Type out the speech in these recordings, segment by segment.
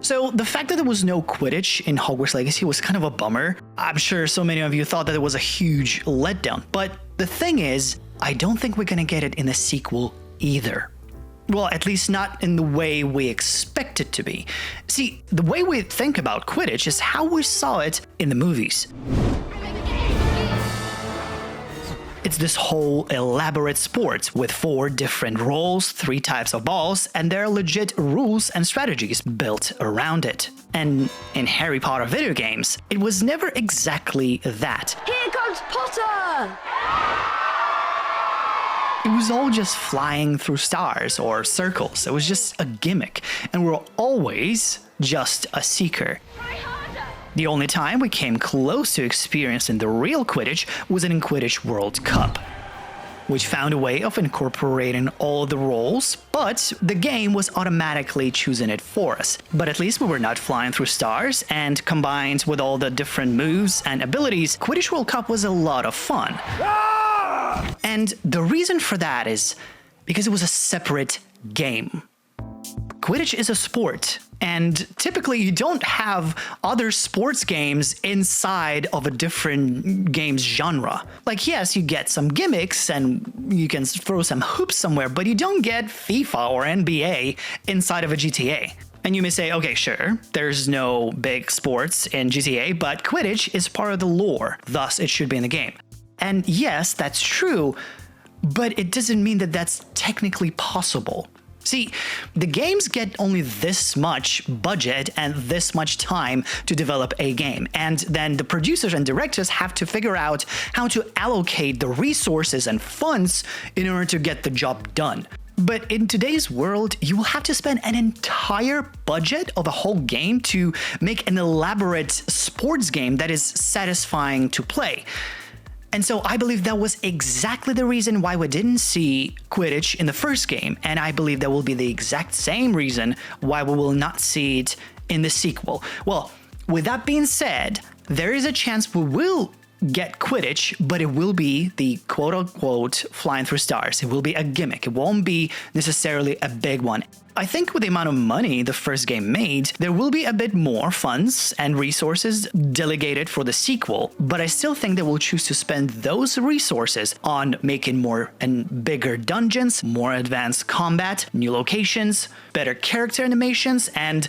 So the fact that there was no Quidditch in Hogwarts Legacy was kind of a bummer. I'm sure so many of you thought that it was a huge letdown, but the thing is, I don't think we're gonna get it in the sequel either. Well, at least not in the way we expect it to be. See, the way we think about Quidditch is how we saw it in the movies. It's this whole elaborate sport with 4 different roles, 3 types of balls, and there are legit rules and strategies built around it. And in Harry Potter video games, it was never exactly that. Here comes Potter! It was all just flying through stars or circles. It was just a gimmick, and we were always just a seeker. The only time we came close to experiencing the real Quidditch was in Quidditch World Cup, which found a way of incorporating all the roles, but the game was automatically choosing it for us. But at least we were not flying through stars, and combined with all the different moves and abilities, Quidditch World Cup was a lot of fun. And the reason for that is because it was a separate game. Quidditch is a sport, and typically you don't have other sports games inside of a different game's genre. Like, yes, you get some gimmicks and you can throw some hoops somewhere, but you don't get FIFA or NBA inside of a GTA. And you may say, okay, sure, there's no big sports in GTA, but Quidditch is part of the lore, thus it should be in the game. And yes, that's true, but it doesn't mean that that's technically possible. See, the games get only this much budget and this much time to develop a game, and then the producers and directors have to figure out how to allocate the resources and funds in order to get the job done. But in today's world, you will have to spend an entire budget of a whole game to make an elaborate sports game that is satisfying to play. And so I believe that was exactly the reason why we didn't see Quidditch in the first game, and I believe that will be the exact same reason why we will not see it in the sequel. Well, with that being said, there is a chance we will get Quidditch, but it will be the quote-unquote flying through stars. It will be a gimmick. It won't be necessarily a big one. I think with the amount of money the first game made, there will be a bit more funds and resources delegated for the sequel, but I still think they will choose to spend those resources on making more and bigger dungeons, more advanced combat, new locations, better character animations, and,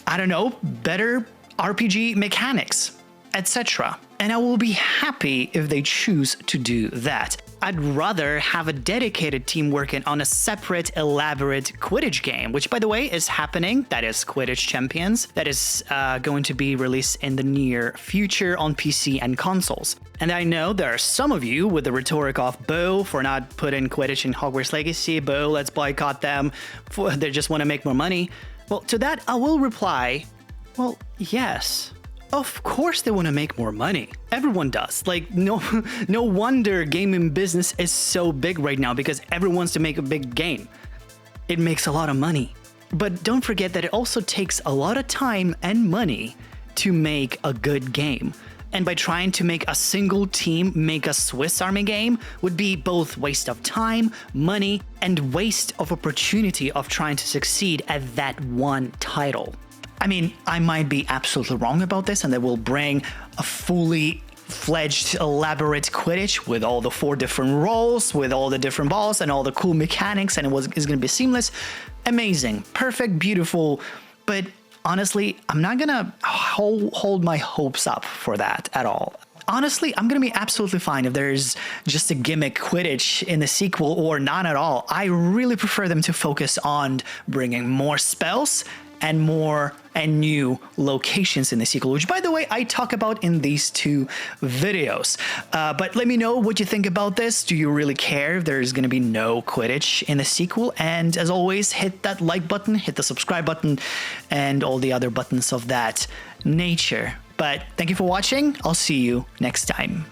I don't know, better RPG mechanics, etc. And I will be happy if they choose to do that. I'd rather have a dedicated team working on a separate, elaborate Quidditch game, which, by the way, is happening. That is Quidditch Champions. That is going to be released in the near future on PC and consoles. And I know there are some of you with the rhetoric of, boo, for not putting Quidditch in Hogwarts Legacy, boo, let's boycott them, they just want to make more money. Well, to that, I will reply, well, yes. Of course they want to make more money. Everyone does. Like, no wonder gaming business is so big right now, because everyone wants to make a big game. It makes a lot of money. But don't forget that it also takes a lot of time and money to make a good game. And by trying to make a single team make a Swiss Army game would be both waste of time, money, and waste of opportunity of trying to succeed at that one title. I mean, I might be absolutely wrong about this, and they will bring a fully fledged, elaborate Quidditch with all the 4 different roles, with all the different balls and all the cool mechanics, and it's going to be seamless. Amazing, perfect, beautiful. But honestly, I'm not going to hold my hopes up for that at all. Honestly, I'm going to be absolutely fine if there's just a gimmick Quidditch in the sequel or not at all. I really prefer them to focus on bringing more spells and more and new locations in the sequel, which, by the way, I talk about in these 2 videos. But let me know what you think about this. Do you really care if there's going to be no Quidditch in the sequel? And as always, hit that like button, hit the subscribe button, and all the other buttons of that nature. But thank you for watching. I'll see you next time.